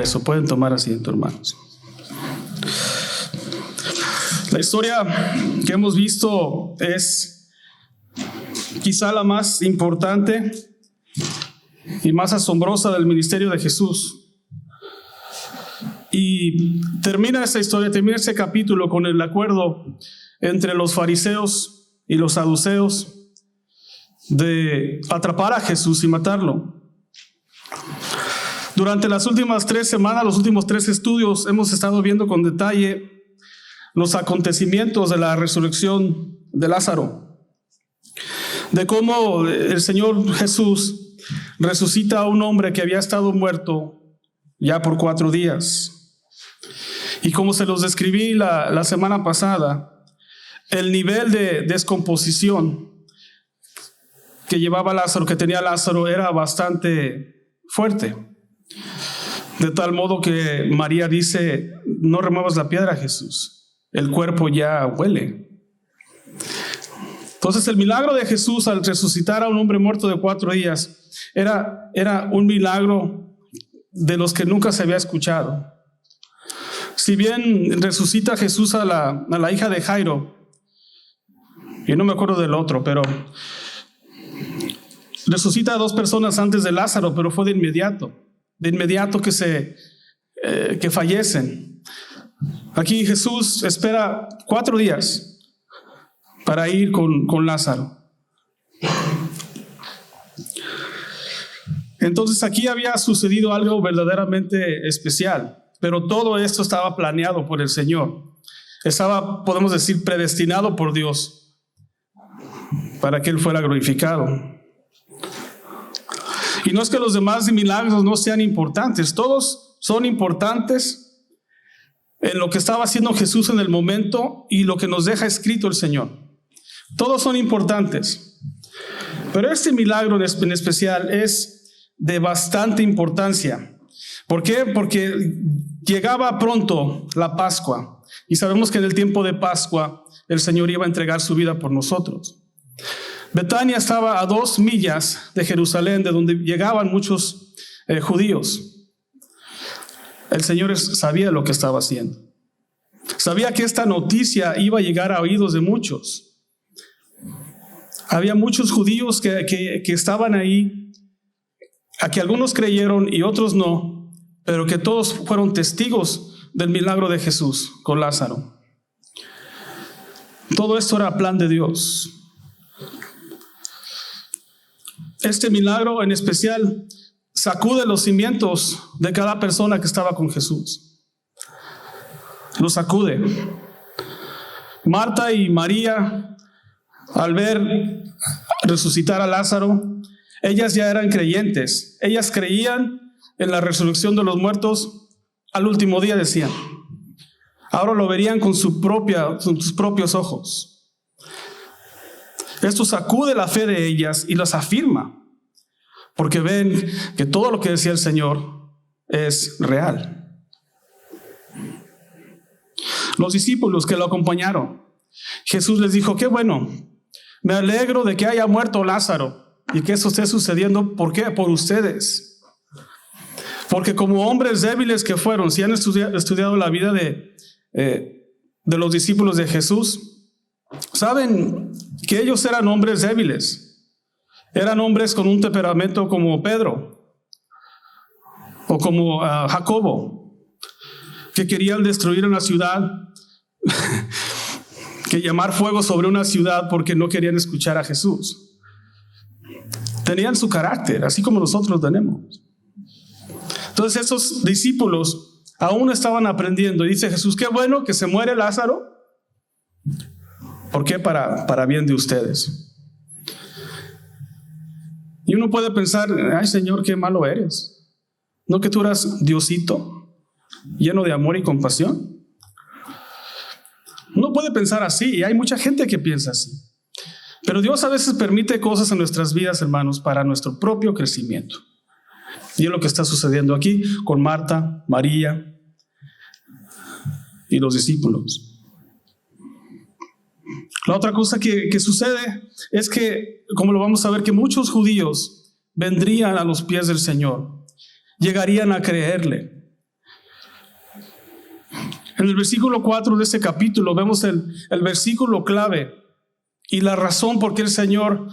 eso. Pueden tomar asiento, hermanos. La historia que hemos visto es quizá la más importante y más asombrosa del ministerio de Jesús. Y termina esta historia, termina este capítulo con el acuerdo entre los fariseos y los saduceos de atrapar a Jesús y matarlo. Durante las últimas 3 semanas, los últimos 3 estudios, hemos estado viendo con detalle los acontecimientos de la resurrección de Lázaro, de cómo el Señor Jesús resucita a un hombre que había estado muerto ya por 4 días. Y como se los describí la semana pasada, el nivel de descomposición que llevaba Lázaro, que tenía Lázaro, era bastante fuerte. De tal modo que María dice: no remuevas la piedra, Jesús. El cuerpo ya huele. Entonces el milagro de Jesús al resucitar a un hombre muerto de 4 días era un milagro de los que nunca se había escuchado. Si bien resucita Jesús a la hija de Jairo, y no me acuerdo del otro, pero resucita a 2 personas antes de Lázaro, pero fue de inmediato que fallecen. Aquí Jesús espera 4 días para ir con Lázaro. Entonces aquí había sucedido algo verdaderamente especial, pero todo esto estaba planeado por el Señor. Estaba, podemos decir, predestinado por Dios para que Él fuera glorificado. Y no es que los demás milagros no sean importantes, todos son importantes en lo que estaba haciendo Jesús en el momento y lo que nos deja escrito el Señor. Todos son importantes, pero este milagro en especial es de bastante importancia. ¿Por qué? Porque llegaba pronto la Pascua y sabemos que en el tiempo de Pascua el Señor iba a entregar su vida por nosotros. Betania estaba a 2 millas de Jerusalén, de donde llegaban muchos judíos. El Señor sabía lo que estaba haciendo. Sabía que esta noticia iba a llegar a oídos de muchos. Había muchos judíos que estaban ahí, a que algunos creyeron y otros no, pero que todos fueron testigos del milagro de Jesús con Lázaro. Todo esto era plan de Dios. Este milagro en especial sacude los cimientos de cada persona que estaba con Jesús. Los sacude. Marta y María, al ver resucitar a Lázaro, ellas ya eran creyentes. Ellas creían en la resurrección de los muertos al último día, decían. Ahora lo verían con sus propios ojos. Esto sacude la fe de ellas y las afirma, porque ven que todo lo que decía el Señor es real. Los discípulos que lo acompañaron, Jesús les dijo: qué bueno, me alegro de que haya muerto Lázaro y que eso esté sucediendo. ¿Por qué? Por ustedes. Porque como hombres débiles que fueron, si han estudiado la vida de los discípulos de Jesús, saben que ellos eran hombres débiles. Eran hombres con un temperamento como Pedro o como Jacobo, que querían destruir una ciudad, que llamar fuego sobre una ciudad porque no querían escuchar a Jesús. Tenían su carácter, así como nosotros tenemos. Entonces esos discípulos aún estaban aprendiendo. Y dice Jesús: qué bueno que se muere Lázaro. ¿Por qué? Para bien de ustedes. Y uno puede pensar: ay, Señor, qué malo eres. ¿No que tú eras Diosito, lleno de amor y compasión? Uno puede pensar así, y hay mucha gente que piensa así. Pero Dios a veces permite cosas en nuestras vidas, hermanos, para nuestro propio crecimiento. Y es lo que está sucediendo aquí con Marta, María y los discípulos. La otra cosa que sucede es que, como lo vamos a ver, que muchos judíos vendrían a los pies del Señor, llegarían a creerle. En el versículo 4 de este capítulo vemos el versículo clave y la razón por qué el Señor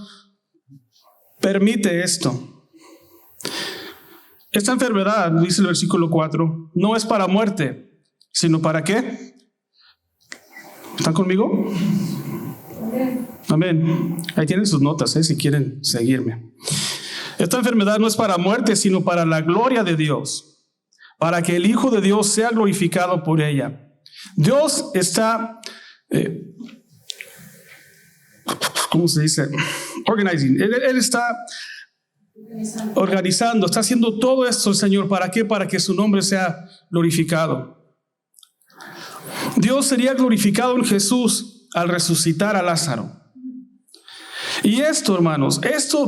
permite esto. Esta enfermedad, dice el versículo 4, no es para muerte, sino para ¿qué? ¿Están conmigo? Amén. Ahí tienen sus notas, si quieren seguirme. Esta enfermedad no es para muerte, sino para la gloria de Dios, para que el Hijo de Dios sea glorificado por ella. Dios está, ¿cómo se dice? Organizing. Él está organizando, está haciendo todo esto el Señor. ¿Para qué? Para que su nombre sea glorificado. Dios sería glorificado en Jesús al resucitar a Lázaro. Y esto, hermanos,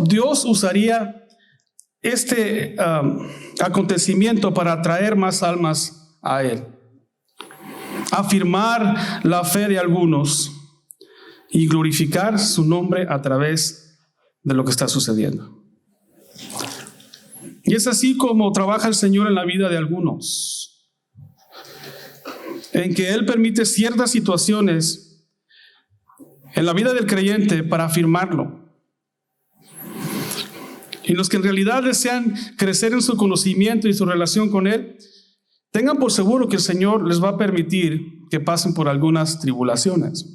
Dios usaría este acontecimiento para atraer más almas a Él, afirmar la fe de algunos y glorificar su nombre a través de lo que está sucediendo. Y es así como trabaja el Señor en la vida de algunos, en que Él permite ciertas situaciones en la vida del creyente para afirmarlo. Y los que en realidad desean crecer en su conocimiento y su relación con Él, tengan por seguro que el Señor les va a permitir que pasen por algunas tribulaciones.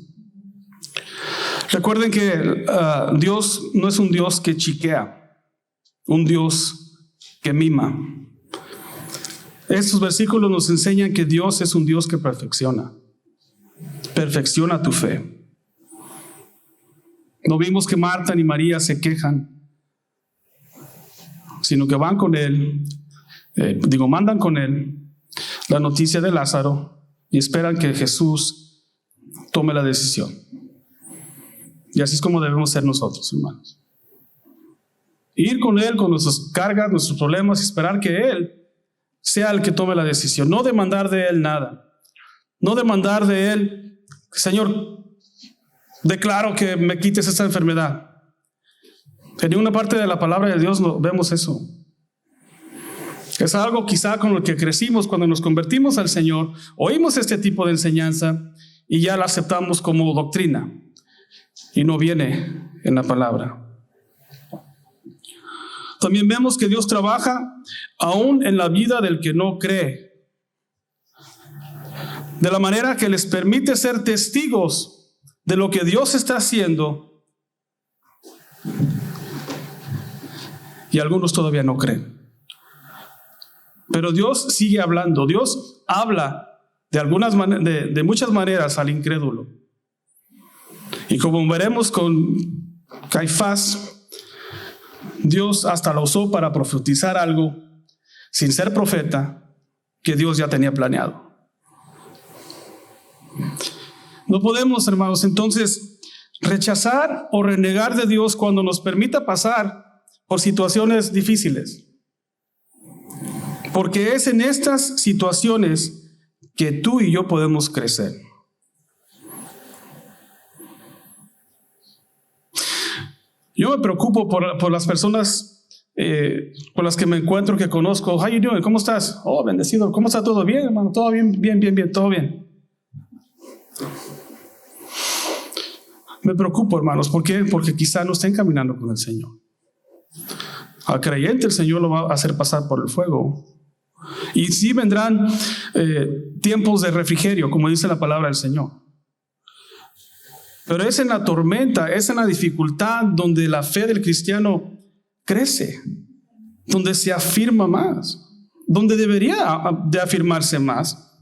Recuerden que Dios no es un Dios que chiquea, un Dios que mima. Estos versículos nos enseñan que Dios es un Dios que perfecciona tu fe. No vimos que Marta ni María se quejan, sino que van con Él, mandan con Él la noticia de Lázaro y esperan que Jesús tome la decisión. Y así es como debemos ser nosotros, hermanos. Ir con Él, con nuestras cargas, nuestros problemas, y esperar que Él sea el que tome la decisión. No demandar de Él nada. No demandar de Él, Señor, declaro que me quites esta enfermedad. En ninguna parte de la palabra de Dios vemos eso. Es algo quizá con lo que crecimos cuando nos convertimos al Señor. Oímos este tipo de enseñanza y ya la aceptamos como doctrina. Y no viene en la palabra. También vemos que Dios trabaja aún en la vida del que no cree. De la manera que les permite ser testigos de lo que Dios está haciendo, y algunos todavía no creen. Pero Dios sigue hablando. Dios habla de muchas maneras al incrédulo. Y como veremos con Caifás, Dios hasta lo usó para profetizar algo sin ser profeta que Dios ya tenía planeado. No podemos, hermanos, entonces rechazar o renegar de Dios cuando nos permita pasar por situaciones difíciles. Porque es en estas situaciones que tú y yo podemos crecer. Yo me preocupo por las personas con las que me encuentro, que conozco. How you doing? ¿Cómo estás? Oh, bendecido. ¿Cómo está todo? Bien, hermano. Todo bien, bien, todo bien. Me preocupo, hermanos. ¿Por qué? Porque quizá no estén caminando con el Señor. Al creyente el Señor lo va a hacer pasar por el fuego. Y sí vendrán tiempos de refrigerio, como dice la palabra del Señor. Pero es en la tormenta, es en la dificultad donde la fe del cristiano crece, donde se afirma más, donde debería de afirmarse más.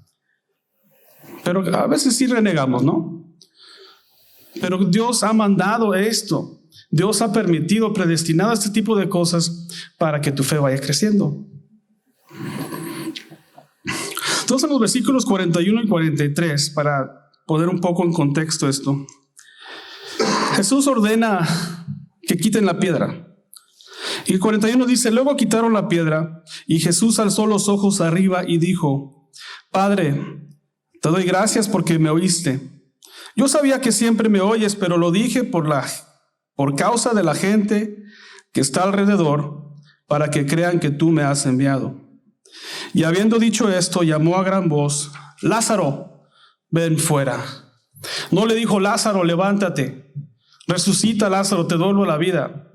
Pero a veces sí renegamos, ¿no? Pero Dios ha mandado esto. Dios ha permitido, predestinado este tipo de cosas para que tu fe vaya creciendo. Entonces en los versículos 41 y 43, para poner un poco en contexto esto, Jesús ordena que quiten la piedra. Y el 41 dice: luego quitaron la piedra y Jesús alzó los ojos arriba y dijo: Padre, te doy gracias porque me oíste. Yo sabía que siempre me oyes, pero lo dije por causa de la gente que está alrededor, para que crean que tú me has enviado. Y habiendo dicho esto, llamó a gran voz: Lázaro, ven fuera. No le dijo, Lázaro, levántate, resucita, Lázaro, te devuelvo la vida,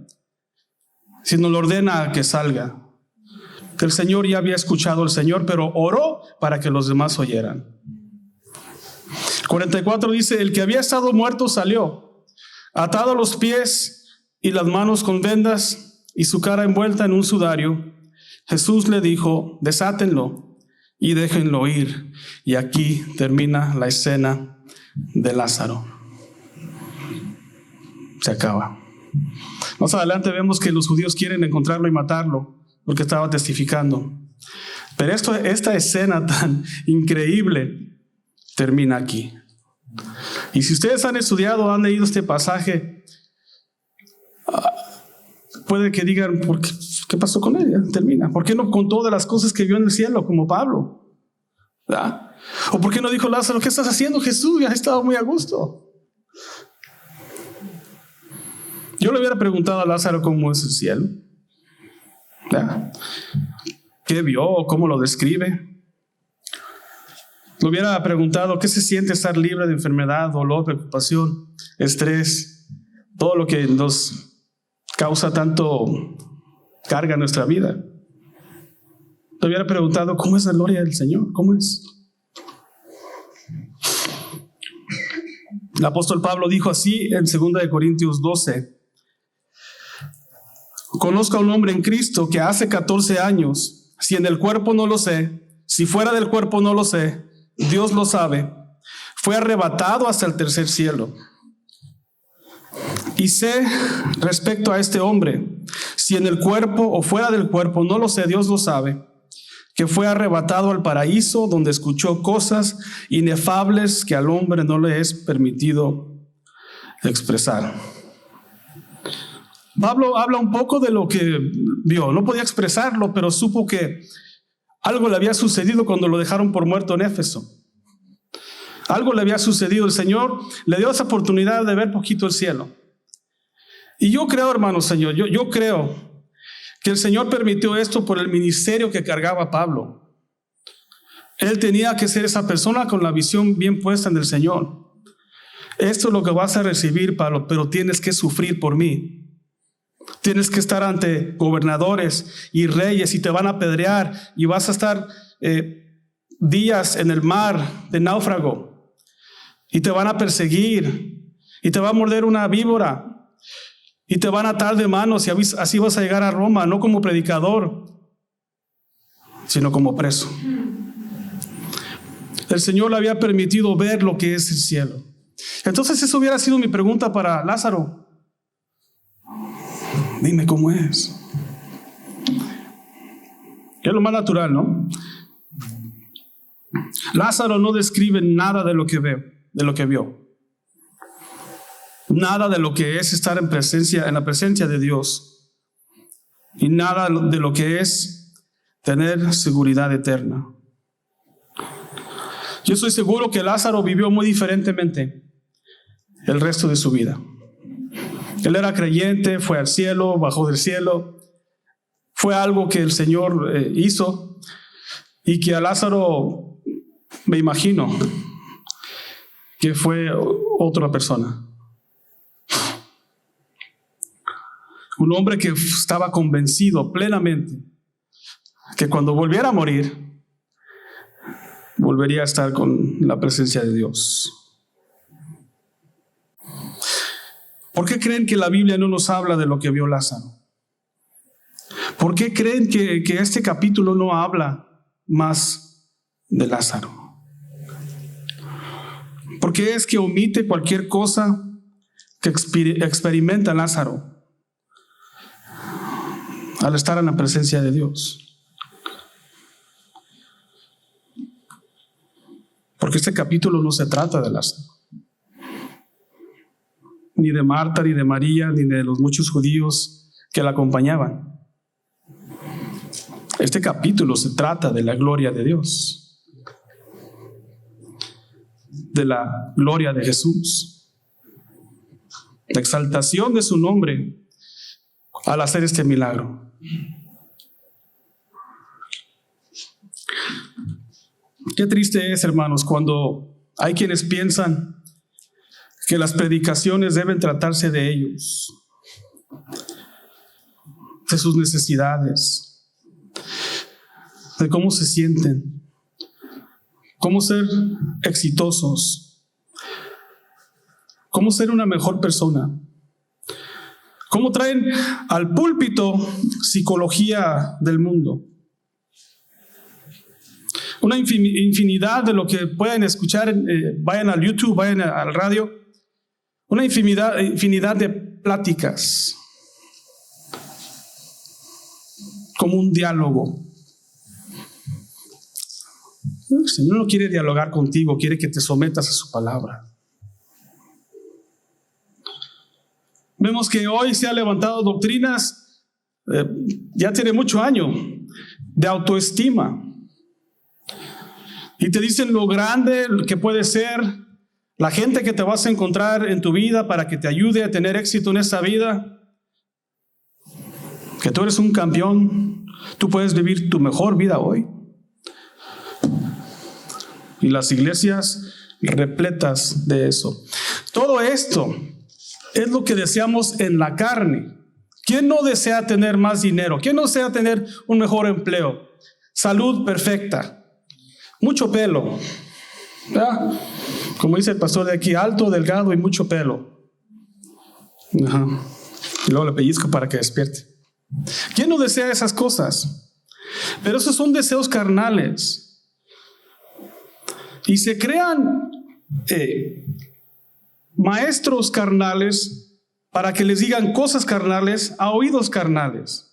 sino le ordena que salga. El Señor ya había escuchado al Señor, pero oró para que los demás oyeran. 44 dice, el que había estado muerto salió, atado a los pies y las manos con vendas y su cara envuelta en un sudario. Jesús le dijo, desátenlo y déjenlo ir. Y aquí termina la escena de Lázaro. Se acaba. Más adelante vemos que los judíos quieren encontrarlo y matarlo porque estaba testificando. Pero esta escena tan increíble termina aquí. Y si ustedes han estudiado, han leído este pasaje, puede que digan, ¿qué pasó con ella? Termina. ¿Por qué no contó de las cosas que vio en el cielo como Pablo? ¿Verdad? ¿O por qué no dijo Lázaro, qué estás haciendo, Jesús? Ya has estado muy a gusto. Yo le hubiera preguntado a Lázaro cómo es el cielo. ¿Verdad? ¿Qué vio? ¿Cómo lo describe? Le hubiera preguntado qué se siente estar libre de enfermedad, dolor, preocupación, estrés, todo lo que nos causa tanto carga en nuestra vida. Le hubiera preguntado cómo es la gloria del Señor, cómo es. El apóstol Pablo dijo así en 2 Corintios 12. Conozco a un hombre en Cristo que hace 14 años, si en el cuerpo no lo sé, si fuera del cuerpo no lo sé, Dios lo sabe, fue arrebatado hasta el tercer cielo. Y sé respecto a este hombre, si en el cuerpo o fuera del cuerpo, no lo sé, Dios lo sabe, que fue arrebatado al paraíso donde escuchó cosas inefables que al hombre no le es permitido expresar. Pablo habla un poco de lo que vio, no podía expresarlo, pero supo que algo le había sucedido cuando lo dejaron por muerto en Éfeso. Algo le había sucedido. El Señor le dio esa oportunidad de ver poquito el cielo. Y yo creo, hermano Señor, yo creo que el Señor permitió esto por el ministerio que cargaba Pablo. Él tenía que ser esa persona con la visión bien puesta en el Señor. Esto es lo que vas a recibir, Pablo, pero tienes que sufrir por mí. Tienes que estar ante gobernadores y reyes y te van a apedrear y vas a estar días en el mar de náufrago y te van a perseguir y te va a morder una víbora y te van a atar de manos y así vas a llegar a Roma, no como predicador, sino como preso. El Señor le había permitido ver lo que es el cielo. Entonces eso hubiera sido mi pregunta para Lázaro. Dime cómo es. Es lo más natural, ¿no? Lázaro no describe nada de lo que vio. Nada de lo que es estar en la presencia de Dios. Y nada de lo que es tener seguridad eterna. Yo estoy seguro que Lázaro vivió muy diferentemente el resto de su vida. Él era creyente, fue al cielo, bajó del cielo. Fue algo que el Señor hizo y que a Lázaro, me imagino, que fue otra persona. Un hombre que estaba convencido plenamente que cuando volviera a morir, volvería a estar con la presencia de Dios. ¿Por qué creen que la Biblia no nos habla de lo que vio Lázaro? ¿Por qué creen que este capítulo no habla más de Lázaro? ¿Por qué es que omite cualquier cosa que experimenta Lázaro al estar en la presencia de Dios? Porque este capítulo no se trata de Lázaro, ni de Marta, ni de María, ni de los muchos judíos que la acompañaban. Este capítulo se trata de la gloria de Dios, de la gloria de Jesús, la exaltación de su nombre al hacer este milagro. Qué triste es, hermanos, cuando Hay quienes piensan que las predicaciones deben tratarse de ellos, de sus necesidades, de cómo se sienten, cómo ser exitosos, cómo ser una mejor persona, cómo traen al púlpito psicología del mundo. Una infinidad de lo que pueden escuchar, vayan al YouTube, vayan al radio, una infinidad de pláticas, como un diálogo. El Señor no quiere dialogar contigo, quiere que te sometas a su palabra. Vemos que hoy se han levantado doctrinas, ya tiene mucho año, de autoestima. Y te dicen lo grande que puede ser la gente que te vas a encontrar en tu vida para que te ayude a tener éxito en esta vida. Que tú eres un campeón, tú puedes vivir tu mejor vida hoy. Y las iglesias repletas de eso. Todo esto es lo que deseamos en la carne. ¿Quién no desea tener más dinero? ¿Quién no desea tener un mejor empleo? Salud perfecta. Mucho pelo, ¿verdad? Como dice el pastor de aquí, alto, delgado y mucho pelo. Ajá. Y luego le pellizco para que despierte. ¿Quién no desea esas cosas? Pero esos son deseos carnales. Y se crean maestros carnales para que les digan cosas carnales a oídos carnales.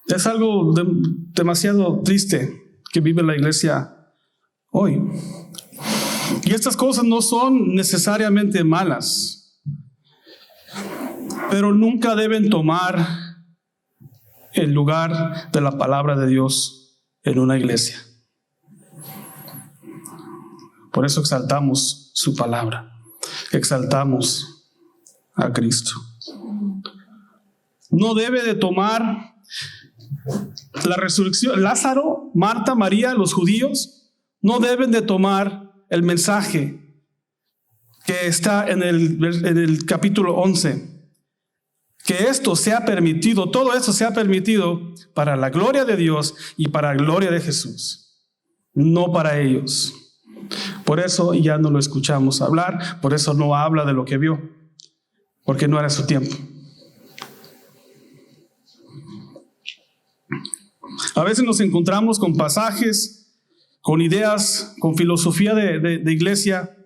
Es algo demasiado triste que vive la iglesia hoy. Y estas cosas no son necesariamente malas, pero nunca deben tomar el lugar de la palabra de Dios en una iglesia. Por eso exaltamos su palabra, exaltamos a Cristo. No debe de tomar la resurrección. Lázaro, Marta, María, los judíos no deben de tomar el mensaje que está en el capítulo 11, que esto sea permitido, todo esto sea permitido para la gloria de Dios y para la gloria de Jesús, no para ellos. Por eso ya no lo escuchamos hablar, por eso no habla de lo que vio, porque no era su tiempo. A veces nos encontramos con pasajes, con ideas, con filosofía de iglesia,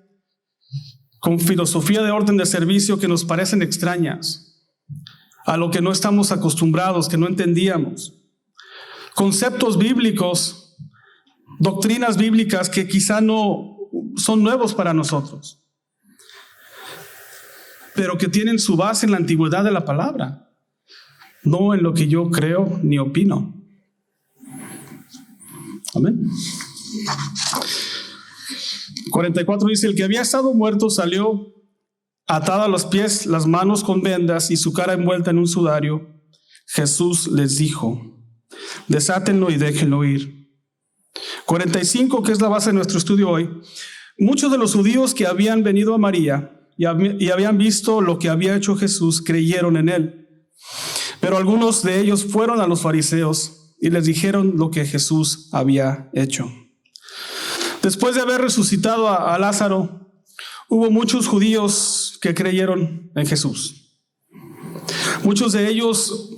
con filosofía de orden de servicio que nos parecen extrañas, a lo que no estamos acostumbrados, que no entendíamos. Conceptos bíblicos, doctrinas bíblicas que quizá no son nuevos para nosotros, pero que tienen su base en la antigüedad de la palabra, no en lo que yo creo ni opino. Amén. 44 dice: el que había estado muerto salió atado a los pies, las manos con vendas y su cara envuelta en un sudario. Jesús les dijo: desátenlo y déjenlo ir. 45, que es la base de nuestro estudio hoy. Muchos de los judíos que habían venido a María y habían visto lo que había hecho Jesús creyeron en él. Pero algunos de ellos fueron a los fariseos y les dijeron lo que Jesús había hecho. Después de haber resucitado a Lázaro, hubo muchos judíos que creyeron en Jesús. Muchos de ellos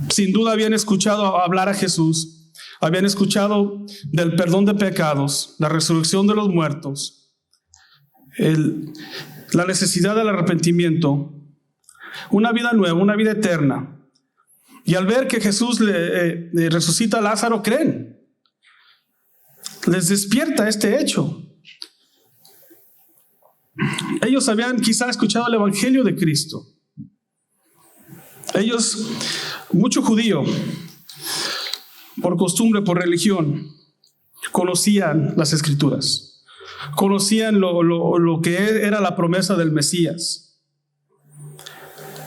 sin duda habían escuchado hablar a Jesús, habían escuchado del perdón de pecados, la resurrección de los muertos, la necesidad del arrepentimiento, una vida nueva, una vida eterna. Y al ver que Jesús le resucita a Lázaro, creen. Les despierta este hecho. Ellos habían quizá escuchado el evangelio de Cristo. Ellos, mucho judío, por costumbre, por religión, conocían las escrituras, conocían lo que era la promesa del Mesías.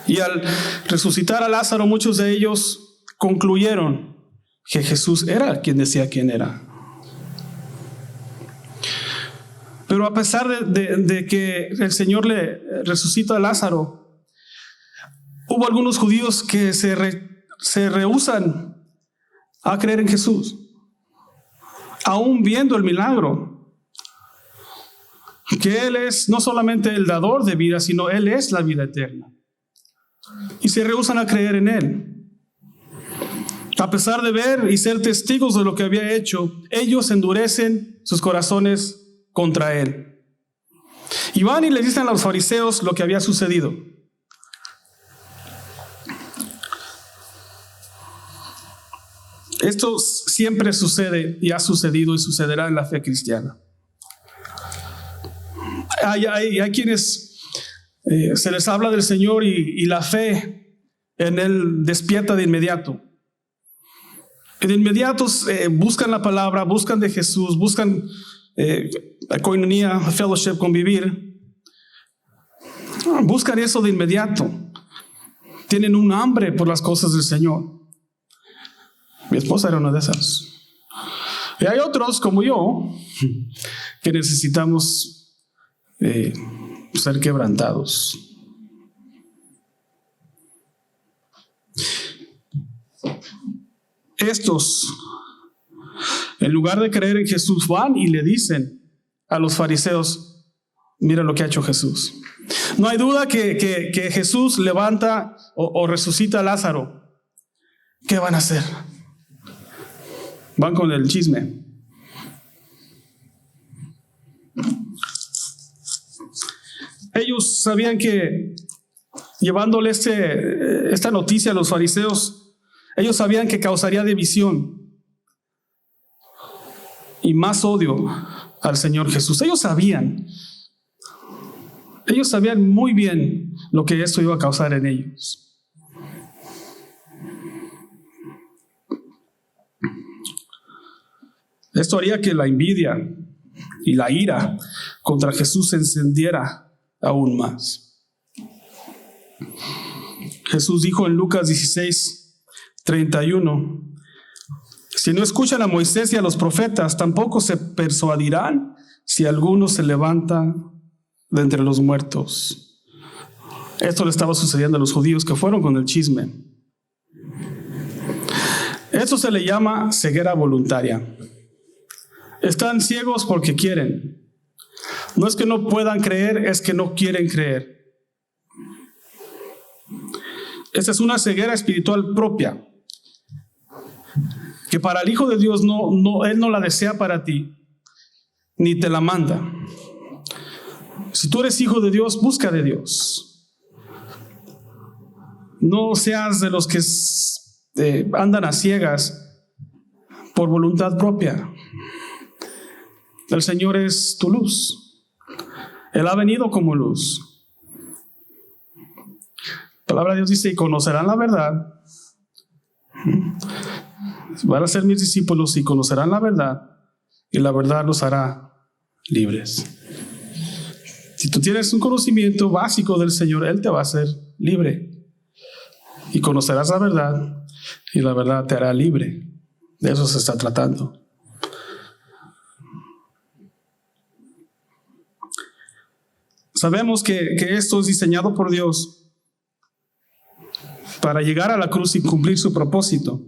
Y al resucitar a Lázaro, muchos de ellos concluyeron que Jesús era quien decía quién era. Pero a pesar de que el Señor le resucita a Lázaro, hubo algunos judíos que se rehúsan a creer en Jesús, aún viendo el milagro, que Él es no solamente el dador de vida, sino Él es la vida eterna. Y se rehúsan a creer en Él. A pesar de ver y ser testigos de lo que había hecho, ellos endurecen sus corazones contra Él. Y van y le dicen a los fariseos lo que había sucedido. Esto siempre sucede y ha sucedido y sucederá en la fe cristiana. Hay quienes se les habla del Señor y la fe en Él despierta de inmediato. De inmediato buscan la palabra, buscan de Jesús, buscan coinonía, fellowship, convivir. Buscan eso de inmediato. Tienen un hambre por las cosas del Señor. Mi esposa era una de esas. Y hay otros como yo que necesitamos ser quebrantados. Estos, en lugar de creer en Jesús, van y le dicen a los fariseos: mira lo que ha hecho Jesús. No hay duda que Jesús levanta o resucita a Lázaro. ¿Qué van a hacer? Van con el chisme. Ellos sabían que llevándole esta noticia a los fariseos, ellos sabían que causaría división y más odio al Señor Jesús. Ellos sabían muy bien lo que esto iba a causar en ellos. Esto haría que la envidia y la ira contra Jesús se encendiera aún más. Jesús dijo en Lucas 16:31: si no escuchan a Moisés y a los profetas, tampoco se persuadirán si alguno se levanta de entre los muertos. Esto le estaba sucediendo a los judíos que fueron con el chisme. Esto se le llama ceguera voluntaria. Están ciegos porque quieren. No es que no puedan creer, es que no quieren creer. Esta es una ceguera espiritual propia, que para el Hijo de Dios Él no la desea para ti, ni te la manda. Si tú eres hijo de Dios, busca de Dios. No seas de los que andan a ciegas por voluntad propia. El Señor es tu luz. Él ha venido como luz. La palabra de Dios dice: y conocerán la verdad. Van a ser mis discípulos y conocerán la verdad, y la verdad los hará libres. Si tú tienes un conocimiento básico del Señor, Él te va a hacer libre. Y conocerás la verdad, y la verdad te hará libre. De eso se está tratando. Sabemos que esto es diseñado por Dios para llegar a la cruz y cumplir su propósito.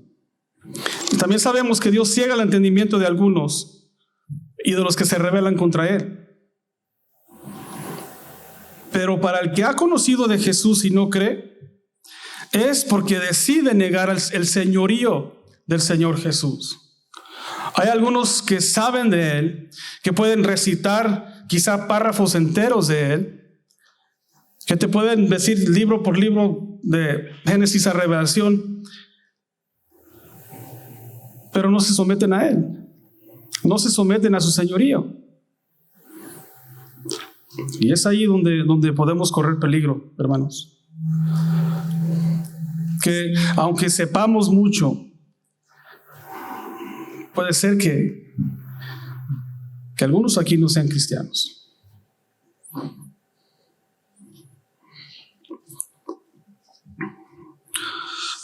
También sabemos que Dios ciega el entendimiento de algunos y de los que se rebelan contra Él. Pero para el que ha conocido de Jesús y no cree, es porque decide negar el señorío del Señor Jesús. Hay algunos que saben de Él, que pueden recitar quizá párrafos enteros de Él, que te pueden decir libro por libro de Génesis a Revelación, pero no se someten a Él, no se someten a su señorío. Y es ahí donde podemos correr peligro, hermanos. Que aunque sepamos mucho, puede ser que algunos aquí no sean cristianos.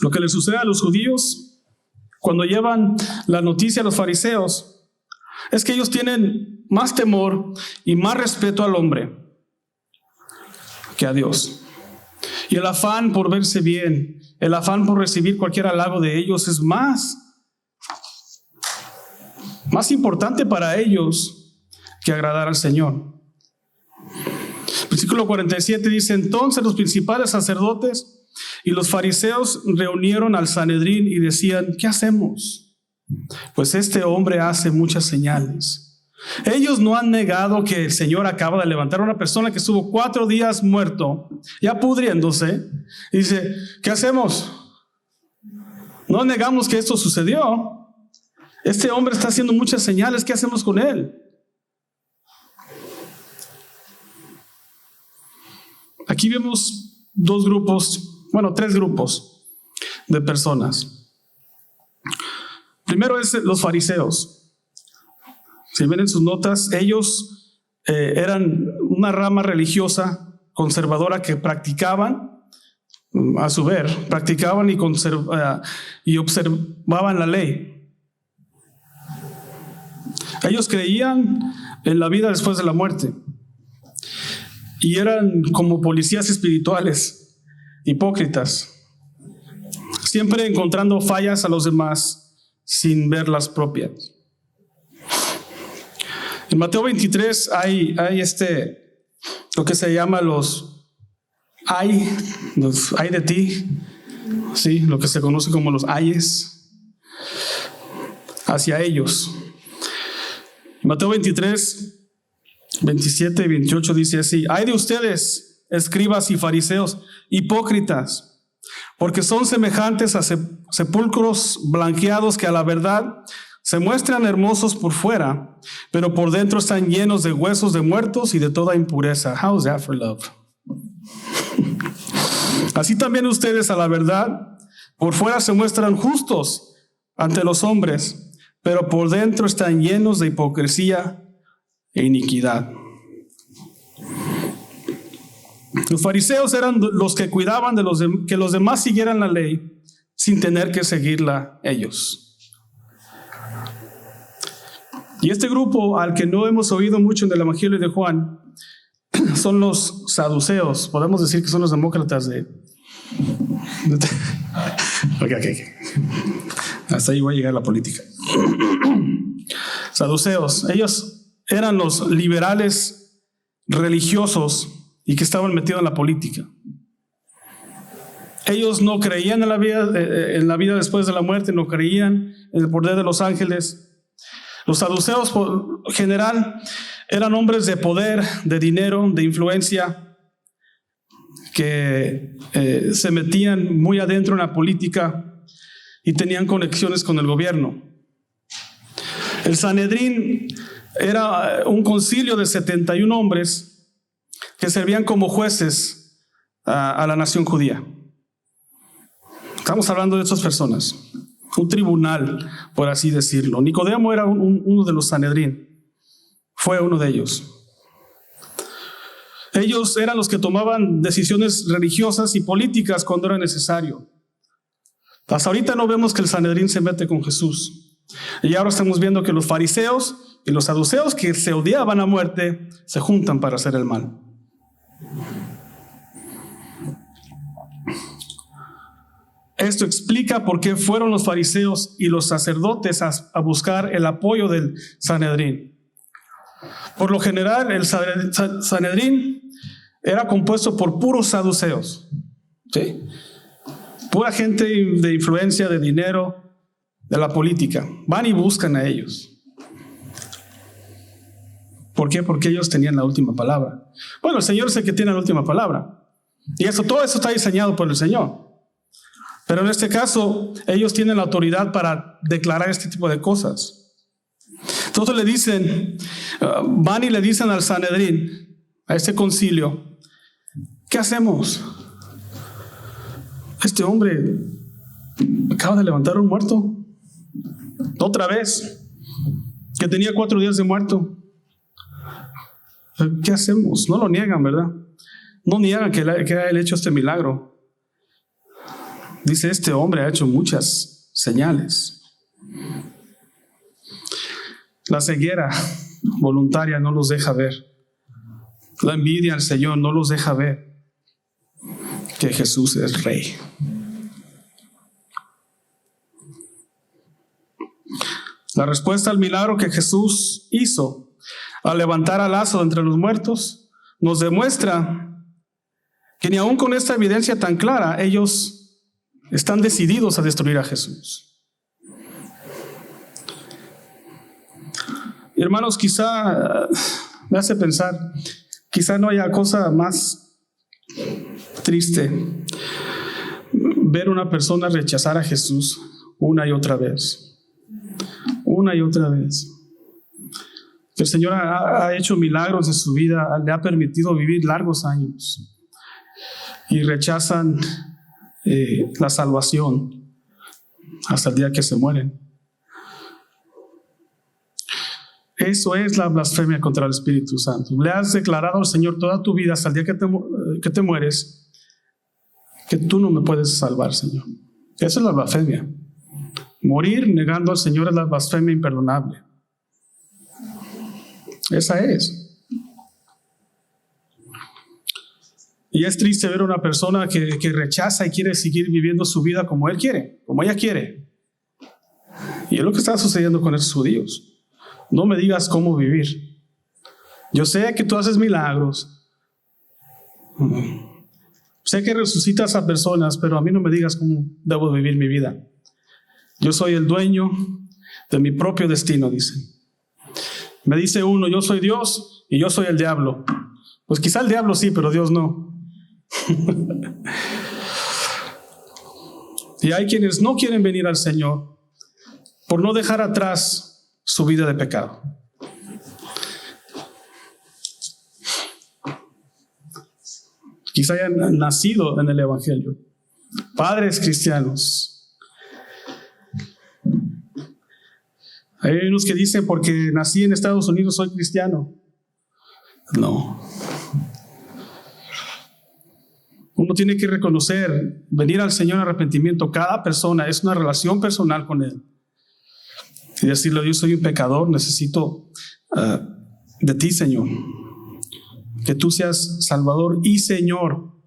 Lo que le sucede a los judíos cuando llevan la noticia a los fariseos es que ellos tienen más temor y más respeto al hombre que a Dios. Y el afán por verse bien, el afán por recibir cualquier halago de ellos es más importante para ellos que agradar al Señor. Versículo 47 dice: entonces los principales sacerdotes y los fariseos reunieron al Sanedrín y decían: ¿qué hacemos? Pues este hombre hace muchas señales. Ellos no han negado que el Señor acaba de levantar a una persona que estuvo 4 días muerto, ya pudriéndose. Y dice: ¿qué hacemos? No negamos que esto sucedió. Este hombre está haciendo muchas señales, ¿qué hacemos con él? Aquí vemos 3 grupos de personas. Primero es los fariseos. Si ven en sus notas, ellos eran una rama religiosa conservadora que practicaban, a su ver, y observaban la ley. Ellos creían en la vida después de la muerte y eran como policías espirituales, hipócritas, siempre encontrando fallas a los demás sin ver las propias. En Mateo 23 hay lo que se llama los ay de ti, sí, lo que se conoce como los ayes hacia ellos. Mateo 23, 27 y 28 dice así: ay de ustedes, escribas y fariseos, hipócritas, porque son semejantes a sepulcros blanqueados que a la verdad se muestran hermosos por fuera, pero por dentro están llenos de huesos de muertos y de toda impureza. How's that for love? Así también ustedes a la verdad por fuera se muestran justos ante los hombres, pero por dentro están llenos de hipocresía e iniquidad. Los fariseos eran los que cuidaban de que los demás siguieran la ley sin tener que seguirla ellos. Y este grupo al que no hemos oído mucho en el Evangelio de Juan son los saduceos. Podemos decir que son los demócratas de... Okay. Hasta ahí voy a llegar a la política. Saduceos, ellos eran los liberales religiosos y que estaban metidos en la política. Ellos no creían en la vida después de la muerte, no creían en el poder de los ángeles. Los saduceos, por general, eran hombres de poder, de dinero, de influencia, que se metían muy adentro en la política y tenían conexiones con el gobierno. El Sanedrín era un concilio de 71 hombres que servían como jueces a la nación judía. Estamos hablando de estas personas, un tribunal, por así decirlo. Nicodemo era uno de los Sanedrín, fue uno de ellos. Ellos eran los que tomaban decisiones religiosas y políticas cuando era necesario. Hasta ahorita no vemos que el Sanedrín se mete con Jesús. Y ahora estamos viendo que los fariseos y los saduceos, que se odiaban a muerte, se juntan para hacer el mal. Esto explica por qué fueron los fariseos y los sacerdotes a buscar el apoyo del Sanedrín. Por lo general, el Sanedrín era compuesto por puros saduceos, ¿sí? Pura gente de influencia, de dinero, de la política. Van y buscan a ellos. ¿Por qué? Porque ellos tenían la última palabra. Bueno, el Señor es el que tiene la última palabra. Y todo eso está diseñado por el Señor. Pero en este caso, ellos tienen la autoridad para declarar este tipo de cosas. Entonces le dicen, van y le dicen al Sanedrín, a este concilio: ¿qué hacemos? Este hombre acaba de levantar un muerto. Otra vez. Que tenía 4 días de muerto. ¿Qué hacemos? No lo niegan, ¿verdad? No niegan que él hecho este milagro. Dice: este hombre ha hecho muchas señales. La ceguera voluntaria no los deja ver. La envidia al Señor no los deja ver que Jesús es Rey. La respuesta al milagro que Jesús hizo al levantar a Lázaro entre los muertos nos demuestra que ni aun con esta evidencia tan clara, ellos están decididos a destruir a Jesús. Y hermanos, quizá me hace pensar, quizá no haya cosa más triste ver a una persona rechazar a Jesús una y otra vez. Una y otra vez. El Señor ha hecho milagros en su vida, le ha permitido vivir largos años y rechazan la salvación hasta el día que se mueren. Eso es la blasfemia contra el Espíritu Santo. Le has declarado al Señor toda tu vida hasta el día que te mueres que tú no me puedes salvar, Señor. Esa es la blasfemia. Morir negando al Señor es la blasfemia imperdonable. Esa es. Y es triste ver a una persona que rechaza y quiere seguir viviendo su vida como él quiere, como ella quiere. Y es lo que está sucediendo con esos judíos. No me digas cómo vivir. Yo sé que tú haces milagros. Sé que resucitas a personas, pero a mí no me digas cómo debo vivir mi vida. Yo soy el dueño de mi propio destino, dicen. Me dice uno, yo soy Dios y yo soy el diablo. Pues quizá el diablo sí, pero Dios no. Y hay quienes no quieren venir al Señor por no dejar atrás su vida de pecado. Quizá hayan nacido en el Evangelio. Padres cristianos. Hay unos que dicen porque nací en Estados Unidos soy cristiano. No. Uno tiene que reconocer, venir al Señor en arrepentimiento. Cada persona es una relación personal con Él. Y decirle, yo soy un pecador, necesito de ti, Señor. Que tú seas Salvador y Señor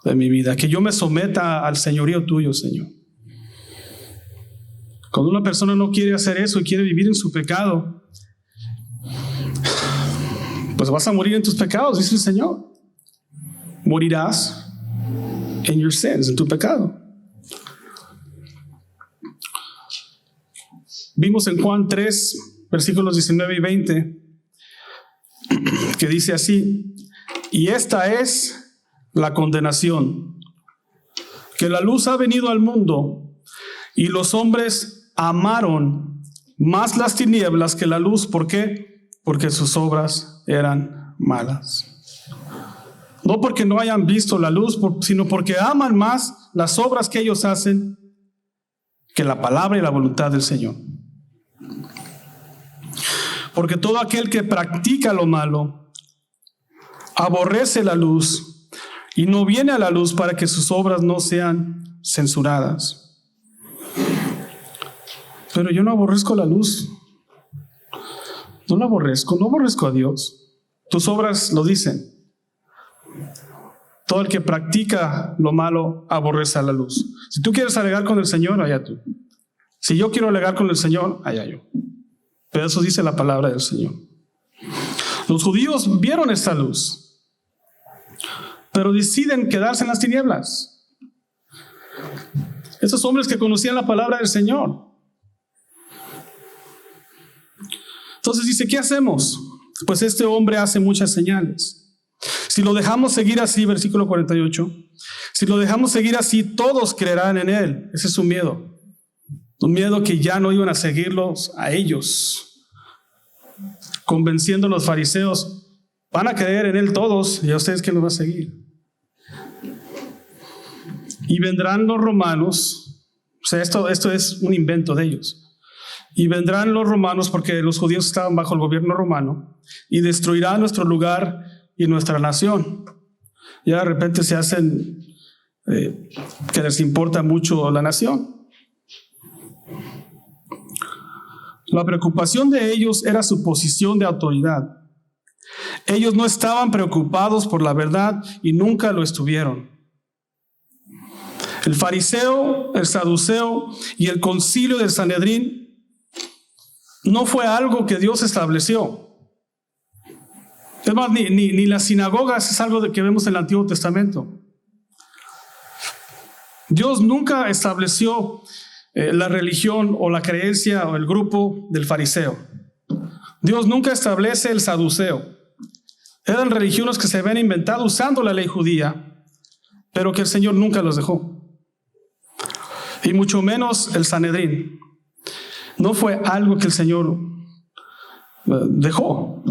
de mi vida. Que yo me someta al señorío tuyo, Señor. Cuando una persona no quiere hacer eso y quiere vivir en su pecado, pues vas a morir en tus pecados, dice el Señor. Morirás en your sins, en tu pecado. Vimos en Juan 3, versículos 19 y 20, que dice así: y esta es la condenación, que la luz ha venido al mundo y los hombres amaron más las tinieblas que la luz. ¿Por qué? Porque sus obras eran malas. No porque no hayan visto la luz, sino porque aman más las obras que ellos hacen que la palabra y la voluntad del Señor. Porque todo aquel que practica lo malo aborrece la luz y no viene a la luz para que sus obras no sean censuradas. Pero yo no aborrezco la luz. No la aborrezco, no aborrezco a Dios. Tus obras lo dicen. Todo el que practica lo malo aborrece a la luz. Si tú quieres alegar con el Señor, allá tú. Si yo quiero alegar con el Señor, allá yo. Pero eso dice la palabra del Señor. Los judíos vieron esta luz, pero deciden quedarse en las tinieblas. Esos hombres que conocían la palabra del Señor. Entonces dice, ¿qué hacemos? Pues este hombre hace muchas señales. Si lo dejamos seguir así, versículo 48, si lo dejamos seguir así, todos creerán en él. Ese es su miedo. Un miedo que ya no iban a seguirlos a ellos. Convenciendo a los fariseos, van a creer en él todos, y a ustedes quién los va a seguir. Y vendrán los romanos, o sea, esto es un invento de ellos. Y vendrán los romanos, porque los judíos estaban bajo el gobierno romano, y destruirán nuestro lugar y nuestra nación. Ya de repente se hacen que les importa mucho la nación. La preocupación de ellos era su posición de autoridad. Ellos no estaban preocupados por la verdad y nunca lo estuvieron. El fariseo, el saduceo y el concilio del Sanedrín no fue algo que Dios estableció. Es más, ni las sinagogas es algo que vemos en el Antiguo Testamento. Dios nunca estableció la religión o la creencia o el grupo del fariseo. Dios nunca establece el saduceo. Eran religiones que se habían inventado usando la ley judía, pero que el Señor nunca los dejó. Y mucho menos el Sanedrín. No fue algo que el Señor dejó.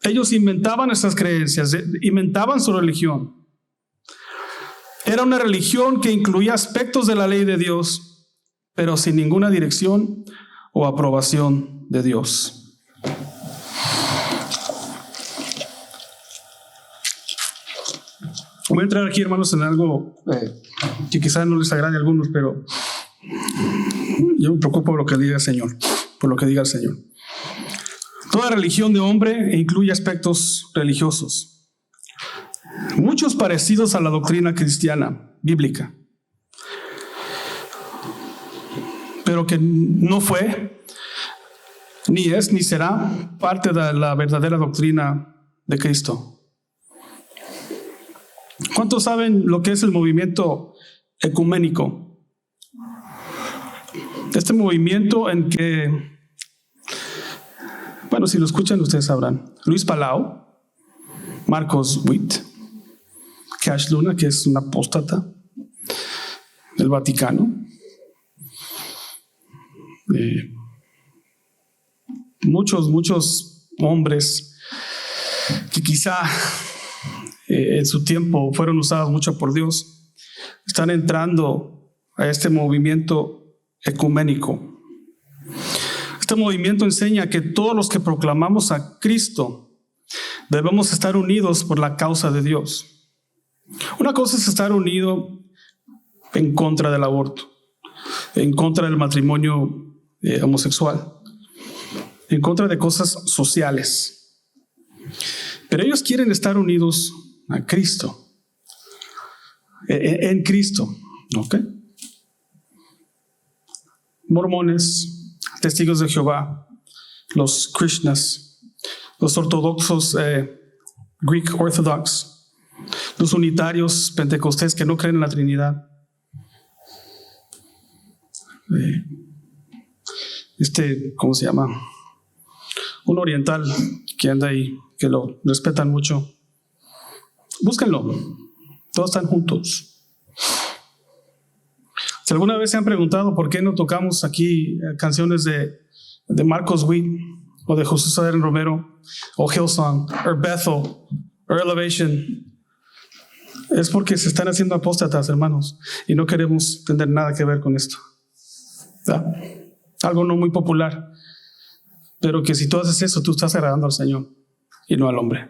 Ellos inventaban esas creencias, inventaban su religión. Era una religión que incluía aspectos de la ley de Dios, pero sin ninguna dirección o aprobación de Dios. Voy a entrar aquí, hermanos, en algo que quizás no les agrade a algunos, pero yo me preocupo por lo que diga el Señor, por lo que diga el Señor. Toda religión de hombre incluye aspectos religiosos, muchos parecidos a la doctrina cristiana, bíblica, pero que no fue, ni es, ni será parte de la verdadera doctrina de Cristo. ¿Cuántos saben lo que es el movimiento ecuménico? Este movimiento en que, bueno, si lo escuchan ustedes sabrán, Luis Palau, Marcos Witt, Cash Luna, que es una apóstata del Vaticano, muchos hombres que quizá en su tiempo fueron usados mucho por Dios, están entrando a este movimiento ecuménico. Este movimiento enseña que todos los que proclamamos a Cristo debemos estar unidos por la causa de Dios. Una cosa es estar unido en contra del aborto, en contra del matrimonio homosexual, en contra de cosas sociales. Pero ellos quieren estar unidos a Cristo, en Cristo, ¿ok? Mormones, testigos de Jehová, los Krishnas, los ortodoxos Greek Orthodox, los unitarios pentecostés que no creen en la Trinidad, ¿cómo se llama? Un oriental que anda ahí, que lo respetan mucho. Búsquenlo, todos están juntos. Si alguna vez se han preguntado por qué no tocamos aquí canciones de Marcos Witt o de José Sadar Romero o Hillsong o Bethel o Elevation, es porque se están haciendo apóstatas, hermanos, y no queremos tener nada que ver con esto. ¿Verdad? Algo no muy popular, pero que si tú haces eso, tú estás agradando al Señor y no al hombre.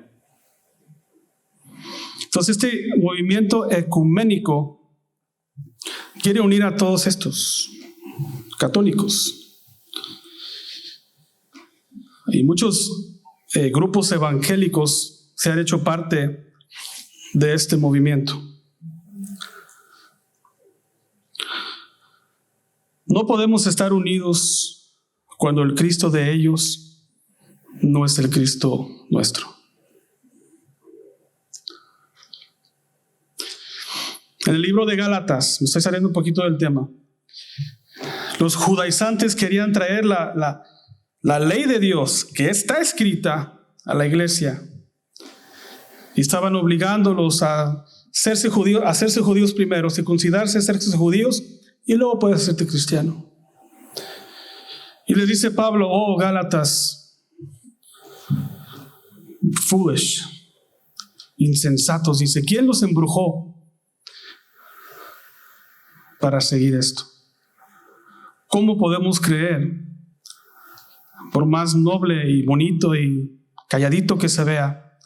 Entonces este movimiento ecuménico quiere unir a todos estos católicos. Y muchos grupos evangélicos se han hecho parte de este movimiento. No podemos estar unidos cuando el Cristo de ellos no es el Cristo nuestro. En el libro de Gálatas, me estoy saliendo un poquito del tema, los judaizantes querían traer la ley de Dios que está escrita a la iglesia y estaban obligándolos a hacerse judíos primero, circuncidarse, hacerse judíos y luego puedes hacerte cristiano. Y les dice Pablo, oh Gálatas, foolish, insensatos, dice, ¿quién los embrujó para seguir esto? ¿Cómo podemos creer, por más noble y bonito y calladito que se vea,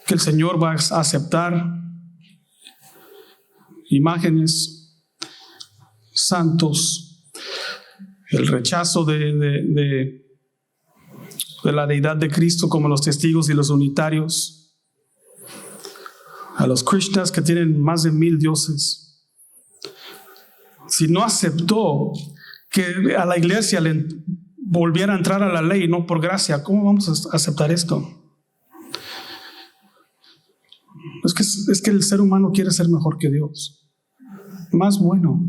que el Señor va a aceptar imágenes, santos, el rechazo de la deidad de Cristo, como los testigos y los unitarios, a los Krishnas que tienen más de 1000 dioses. Si no aceptó que a la iglesia le volviera a entrar a la ley, no por gracia, ¿cómo vamos a aceptar esto? Es que el ser humano quiere ser mejor que Dios, más bueno,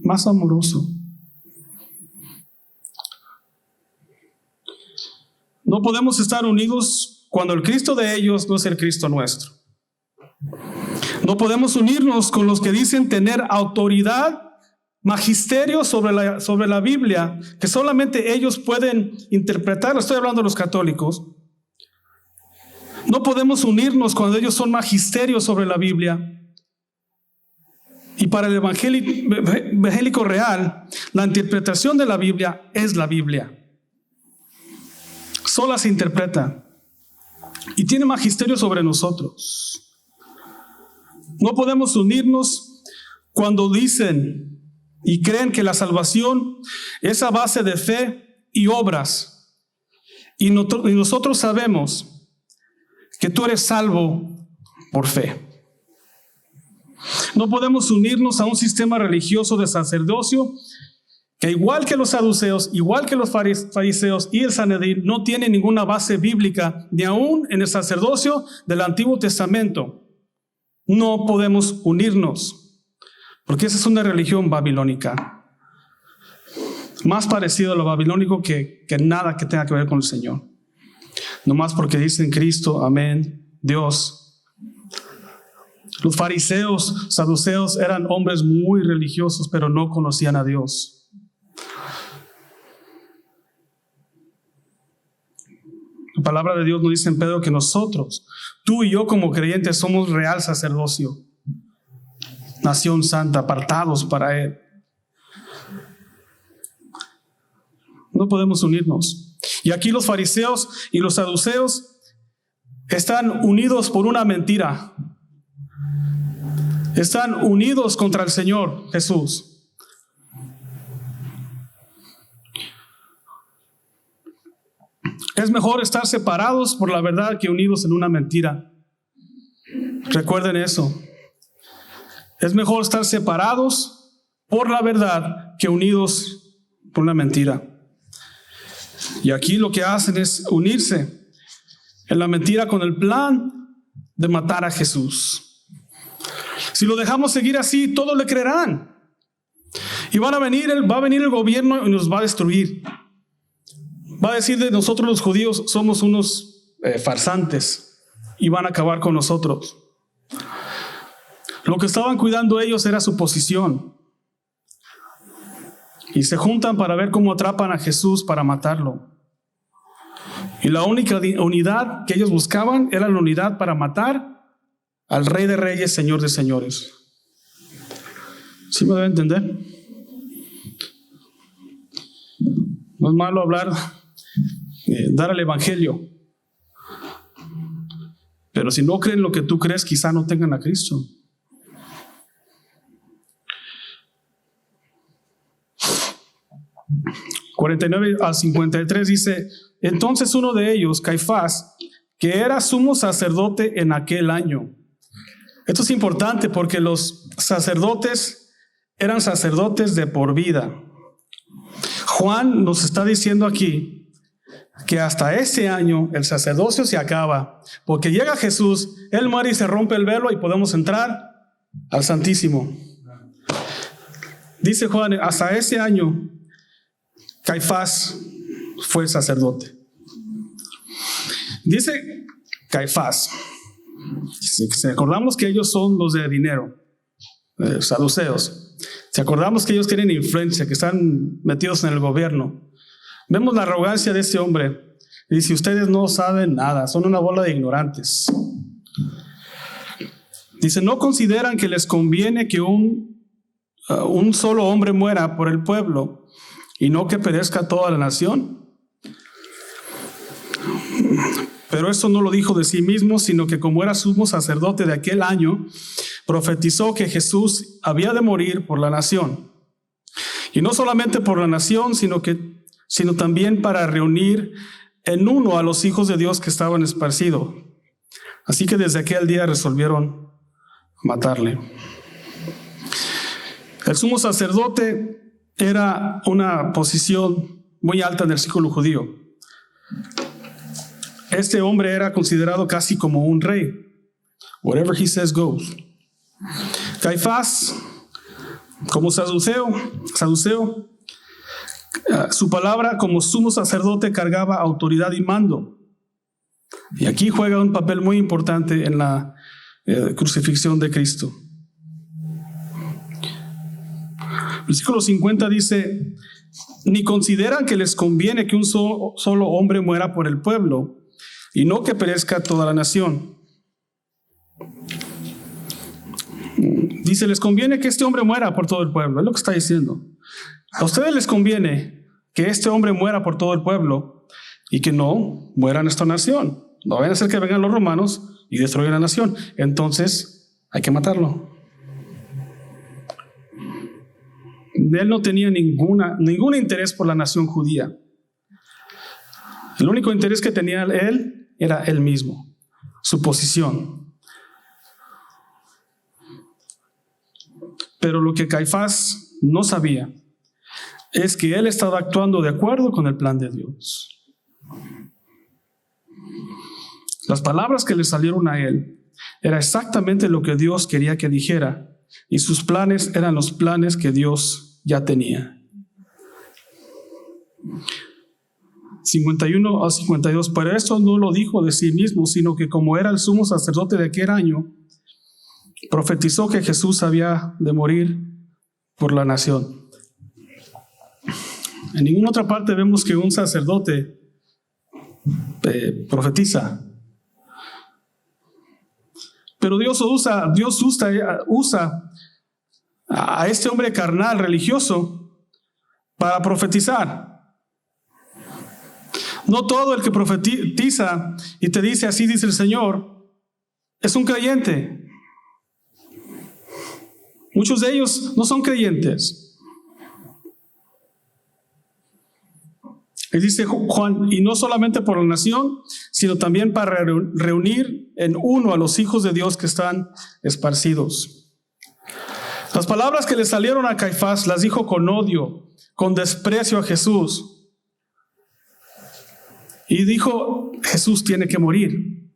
más amoroso. No podemos estar unidos cuando el Cristo de ellos no es el Cristo nuestro. No podemos unirnos con los que dicen tener autoridad, magisterio sobre la Biblia, que solamente ellos pueden interpretar. Estoy hablando de los católicos. No podemos unirnos cuando ellos son magisterios sobre la Biblia. Y para el evangélico real, la interpretación de la Biblia es la Biblia. Sola se interpreta y tiene magisterio sobre nosotros. No podemos unirnos cuando dicen y creen que la salvación es a base de fe y obras. Y nosotros sabemos que tú eres salvo por fe. No podemos unirnos a un sistema religioso de sacerdocio que, igual que los saduceos, igual que los fariseos y el Sanedrín, no tiene ninguna base bíblica, ni aún en el sacerdocio del Antiguo Testamento. No podemos unirnos, porque esa es una religión babilónica, más parecido a lo babilónico que nada que tenga que ver con el Señor. Nomás porque dicen Cristo, amén, Dios. Los fariseos, saduceos eran hombres muy religiosos, pero no conocían a Dios. La palabra de Dios nos dice en Pedro que nosotros, tú y yo como creyentes, somos real sacerdocio, nación santa, apartados para Él. No podemos unirnos. Y aquí los fariseos y los saduceos están unidos por una mentira. Están unidos contra el Señor Jesús. Es mejor estar separados por la verdad que unidos en una mentira. Recuerden eso. Es mejor estar separados por la verdad que unidos por una mentira. Y aquí lo que hacen es unirse en la mentira con el plan de matar a Jesús. Si lo dejamos seguir así, todos le creerán. Y va a venir el gobierno y nos va a destruir. Va a decir de nosotros los judíos, somos unos farsantes, y van a acabar con nosotros. Lo que estaban cuidando ellos era su posición. Y se juntan para ver cómo atrapan a Jesús para matarlo. Y la única unidad que ellos buscaban era la unidad para matar al Rey de Reyes, Señor de Señores. ¿Sí me debe entender? No es malo hablar, dar el evangelio. Pero si no creen lo que tú crees, quizá no tengan a Cristo. (49-53) dice: entonces uno de ellos, Caifás, que era sumo sacerdote en aquel año. Esto es importante porque los sacerdotes eran sacerdotes de por vida. Juan nos está diciendo aquí que hasta ese año el sacerdocio se acaba, porque llega Jesús, Él muere y se rompe el velo y podemos entrar al Santísimo. Dice Juan, hasta ese año Caifás fue sacerdote. Dice Caifás, si acordamos que ellos son los de dinero, saduceos, si acordamos que ellos tienen influencia, que están metidos en el gobierno, vemos la arrogancia de este hombre. Y dice, ustedes no saben nada, son una bola de ignorantes. Dice, ¿no consideran que les conviene que un solo hombre muera por el pueblo y no que perezca toda la nación? Pero esto no lo dijo de sí mismo, sino que como era sumo sacerdote de aquel año, profetizó que Jesús había de morir por la nación. Y no solamente por la nación, sino también para reunir en uno a los hijos de Dios que estaban esparcidos. Así que desde aquel día resolvieron matarle. El sumo sacerdote era una posición muy alta en el círculo judío. Este hombre era considerado casi como un rey. Whatever he says goes. Caifás, como saduceo, su palabra como sumo sacerdote cargaba autoridad y mando. Y aquí juega un papel muy importante en la crucifixión de Cristo. Versículo 50 dice: ni consideran que les conviene que un solo hombre muera por el pueblo, y no que perezca toda la nación. Dice, les conviene que este hombre muera por todo el pueblo. Es lo que está diciendo. A ustedes les conviene que este hombre muera por todo el pueblo y que no muera nuestra nación. No vayan a hacer que vengan los romanos y destruyan la nación. Entonces hay que matarlo. Él no tenía ningún interés por la nación judía. El único interés que tenía él era él mismo, su posición. Pero lo que Caifás no sabía es que él estaba actuando de acuerdo con el plan de Dios. Las palabras que le salieron a él era exactamente lo que Dios quería que dijera, y sus planes eran los planes que Dios ya tenía. 51 a 52. Pero esto no lo dijo de sí mismo, sino que como era el sumo sacerdote de aquel año, profetizó que Jesús había de morir por la nación. En ninguna otra parte vemos que un sacerdote profetiza. Pero Dios usa a este hombre carnal, religioso, para profetizar. No todo el que profetiza y te dice así dice el Señor es un creyente. Muchos de ellos no son creyentes. Y dice Juan, y no solamente por la nación, sino también para reunir en uno a los hijos de Dios que están esparcidos. Las palabras que le salieron a Caifás las dijo con odio, con desprecio a Jesús. Y dijo, Jesús tiene que morir.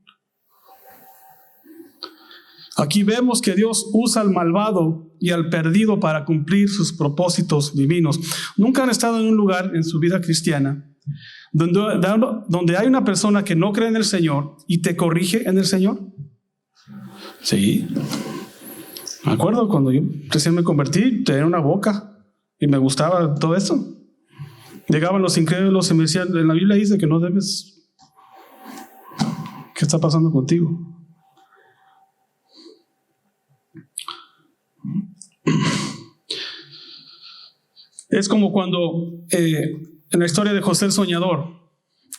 Aquí vemos que Dios usa al malvado y al perdido para cumplir sus propósitos divinos. ¿Nunca han estado en un lugar en su vida cristiana donde hay una persona que no cree en el Señor y te corrige en el Señor? Sí. Me acuerdo cuando yo recién me convertí, tenía una boca y me gustaba todo eso. Llegaban los incrédulos y me decían, en la Biblia dice que no debes. ¿Qué está pasando contigo? Es como cuando en la historia de José el soñador,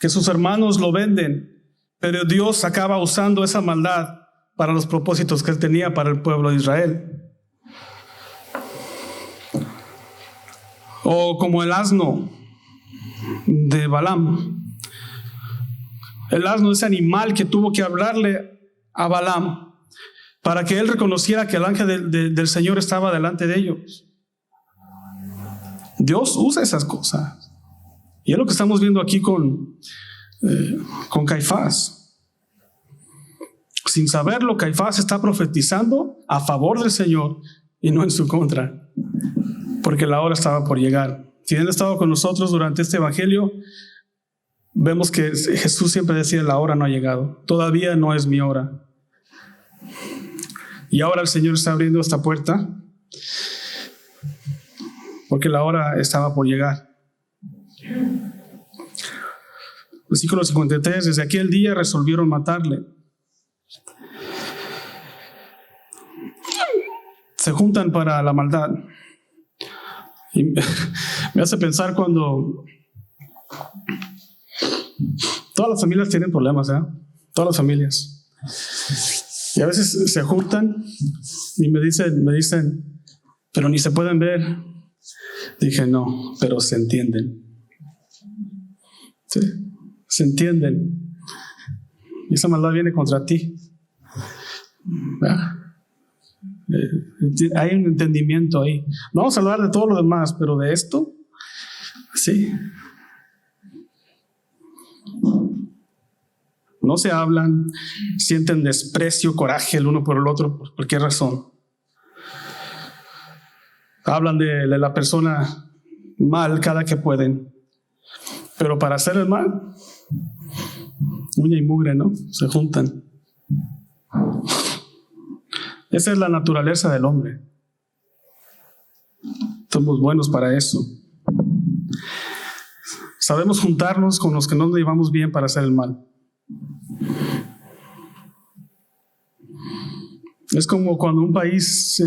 que sus hermanos lo venden, pero Dios acaba usando esa maldad para los propósitos que él tenía para el pueblo de Israel. O como el asno de Balaam. El asno, ese animal que tuvo que hablarle a Balaam para que él reconociera que el ángel del Señor estaba delante de ellos. Dios usa esas cosas. Y es lo que estamos viendo aquí con Caifás. Sin saberlo, Caifás está profetizando a favor del Señor y no en su contra, porque la hora estaba por llegar. Si han estado con nosotros durante este evangelio, vemos que Jesús siempre decía, la hora no ha llegado, todavía no es mi hora. Y ahora el Señor está abriendo esta puerta porque la hora estaba por llegar. Versículo 53, desde aquel día resolvieron matarle. Se juntan para la maldad. Y me hace pensar cuando todas las familias tienen problemas, ¿eh? Todas las familias. Y a veces se juntan y me dicen, pero ni se pueden ver. Dije, no, pero se entienden. Sí, se entienden. Y esa maldad viene contra ti. Hay un entendimiento ahí. No vamos a hablar de todo lo demás, pero de esto, sí. No se hablan, sienten desprecio, coraje el uno por el otro, por cualquier razón. Hablan de la persona mal cada que pueden, pero para hacer el mal, uña y mugre, ¿no? Se juntan. Esa es la naturaleza del hombre. Somos buenos para eso. Sabemos juntarnos con los que no nos llevamos bien para hacer el mal. Es como cuando un país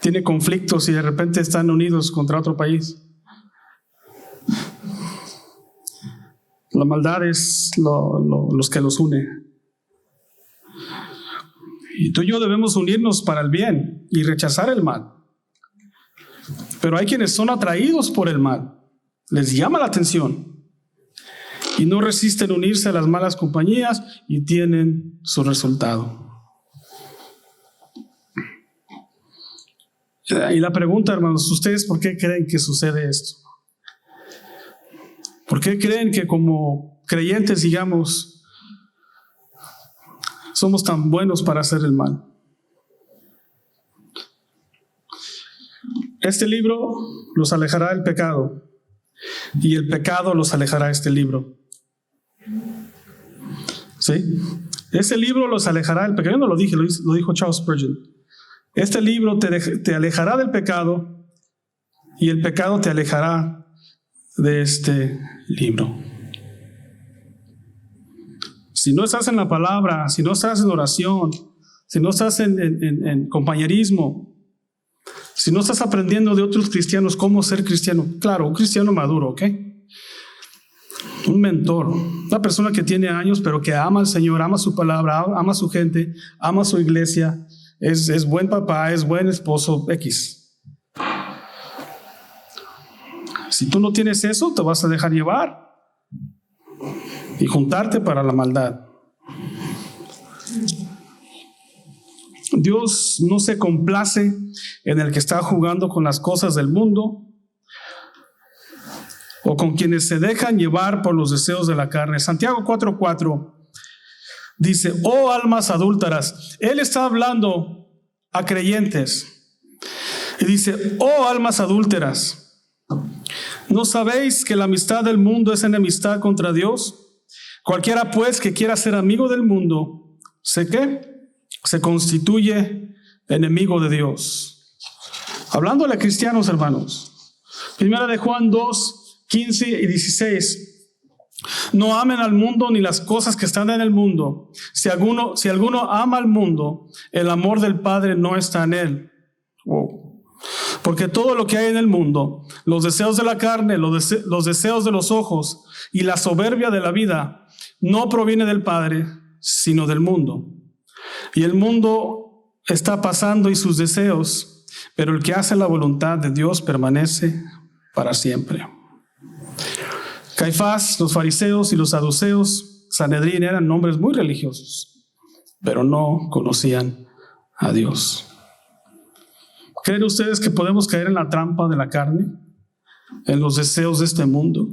tiene conflictos y de repente están unidos contra otro país. La maldad es los que los une. Y tú y yo debemos unirnos para el bien y rechazar el mal. Pero hay quienes son atraídos por el mal. Les llama la atención. Y no resisten unirse a las malas compañías y tienen su resultado. Y la pregunta, hermanos, ¿ustedes por qué creen que sucede esto? ¿Por qué creen que como creyentes, digamos, somos tan buenos para hacer el mal? Este libro los alejará del pecado y el pecado los alejará de este libro. ¿Sí? Ese libro los alejará del pecado. Yo no lo dije, lo dijo Charles Spurgeon. Este libro te alejará del pecado y el pecado te alejará de este libro. Si no estás en la palabra, si no estás en oración, si no estás en compañerismo, si no estás aprendiendo de otros cristianos cómo ser cristiano, claro, un cristiano maduro, ¿ok? Un mentor, una persona que tiene años pero que ama al Señor, ama su palabra, ama a su gente, ama a su iglesia, es buen papá, es buen esposo, X. Si tú no tienes eso, te vas a dejar llevar y juntarte para la maldad. Dios no se complace en el que está jugando con las cosas del mundo o con quienes se dejan llevar por los deseos de la carne. Santiago 4:4 dice, oh almas adúlteras. Él está hablando a creyentes y dice, oh almas adúlteras, ¿no sabéis que la amistad del mundo es enemistad contra Dios? Cualquiera pues que quiera ser amigo del mundo, ¿sé qué? Se constituye enemigo de Dios. Hablándole a cristianos, hermanos. Primera de Juan 2:15 y 16. No amen al mundo ni las cosas que están en el mundo. Si alguno ama al mundo, el amor del Padre no está en él. Wow. Porque todo lo que hay en el mundo, los deseos de la carne, los deseos de los ojos y la soberbia de la vida, no proviene del Padre, sino del mundo. Y el mundo está pasando y sus deseos, pero el que hace la voluntad de Dios permanece para siempre. Caifás, los fariseos y los saduceos, Sanedrín, eran hombres muy religiosos, pero no conocían a Dios. ¿Creen ustedes que podemos caer en la trampa de la carne, en los deseos de este mundo?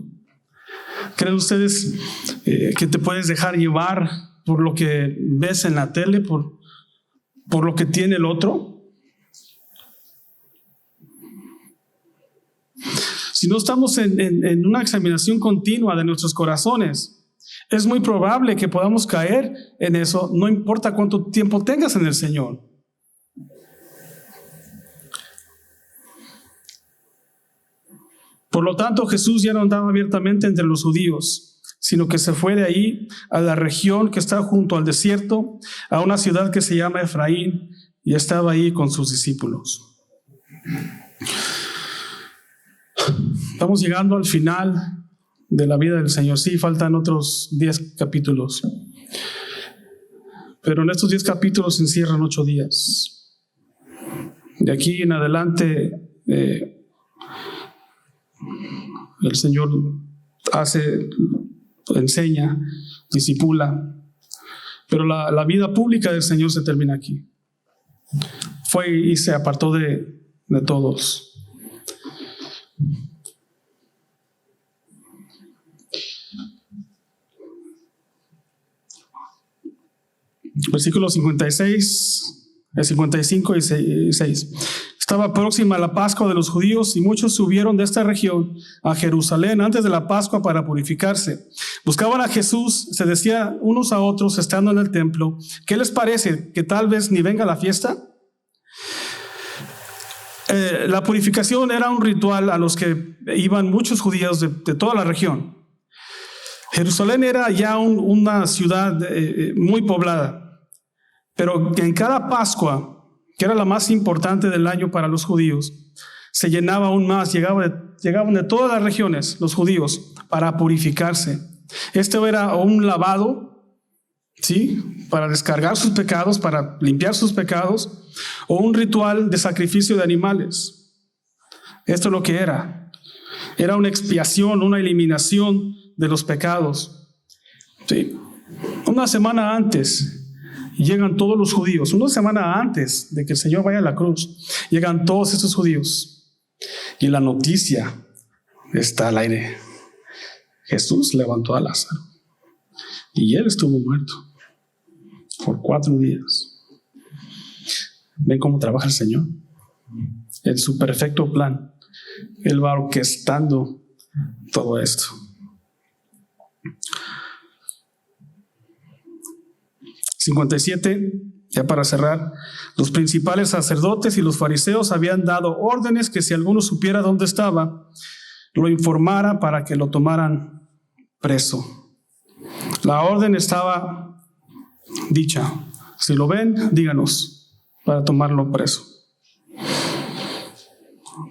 ¿Creen ustedes que te puedes dejar llevar por lo que ves en la tele, por lo que tiene el otro? Si no estamos en una examinación continua de nuestros corazones, es muy probable que podamos caer en eso, no importa cuánto tiempo tengas en el Señor. Por lo tanto, Jesús ya no andaba abiertamente entre los judíos, sino que se fue de ahí a la región que está junto al desierto, a una ciudad que se llama Efraín, y estaba ahí con sus discípulos. Estamos llegando al final de la vida del Señor. Sí, faltan otros 10 capítulos. Pero en estos 10 capítulos se encierran 8 días. De aquí en adelante El Señor enseña, discipula, pero la vida pública del Señor se termina aquí. Fue y se apartó de todos. Versículos 56, 55 y 6. Estaba próxima la Pascua de los judíos y muchos subieron de esta región a Jerusalén antes de la Pascua para purificarse. Buscaban a Jesús, se decían unos a otros estando en el templo: ¿qué les parece? ¿Que tal vez ni venga la fiesta? La purificación era un ritual a los que iban muchos judíos de toda la región. Jerusalén era ya una ciudad muy poblada, pero en cada Pascua, que era la más importante del año para los judíos, se llenaba aún más. Llegaban de todas las regiones los judíos para purificarse. Esto era un lavado, ¿sí?, para descargar sus pecados, para limpiar sus pecados, o un ritual de sacrificio de animales. Esto es lo que era. Era una expiación, una eliminación de los pecados. ¿Sí? Una semana antes llegan todos los judíos. Una semana antes de que el Señor vaya a la cruz, llegan todos estos judíos. Y la noticia está al aire. Jesús levantó a Lázaro. Y él estuvo muerto por 4 días. ¿Ven cómo trabaja el Señor? En su perfecto plan. Él va orquestando todo esto. 57, ya para cerrar. Los principales sacerdotes y los fariseos habían dado órdenes que si alguno supiera dónde estaba, lo informara para que lo tomaran preso. La orden estaba dicha: si lo ven, díganos para tomarlo preso.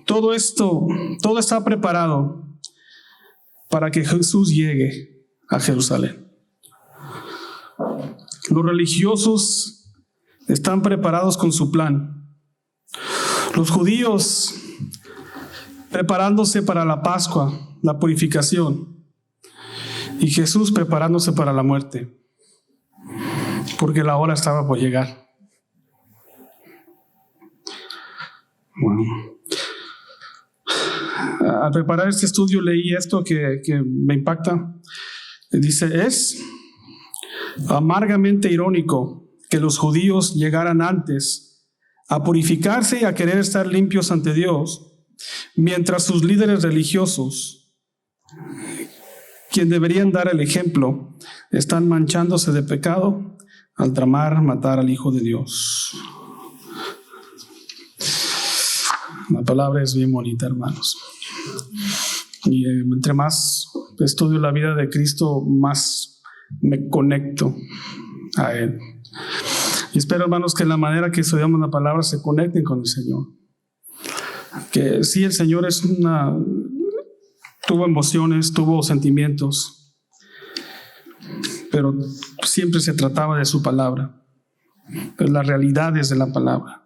Todo está preparado para que Jesús llegue a Jerusalén. Los religiosos están preparados con su plan. Los judíos preparándose para la Pascua, la purificación. Y Jesús preparándose para la muerte, porque la hora estaba por llegar. Bueno, al preparar este estudio leí esto que me impacta. Dice: es amargamente irónico que los judíos llegaran antes a purificarse y a querer estar limpios ante Dios, mientras sus líderes religiosos, quien deberían dar el ejemplo, están manchándose de pecado al tramar matar al Hijo de Dios. La palabra es bien bonita, hermanos. Y entre más estudio la vida de Cristo, más me conecto a Él. Y espero, hermanos, que en la manera que estudiamos la palabra se conecten con el Señor. Que sí, el Señor tuvo emociones, tuvo sentimientos, pero siempre se trataba de su palabra, de las realidades de la palabra.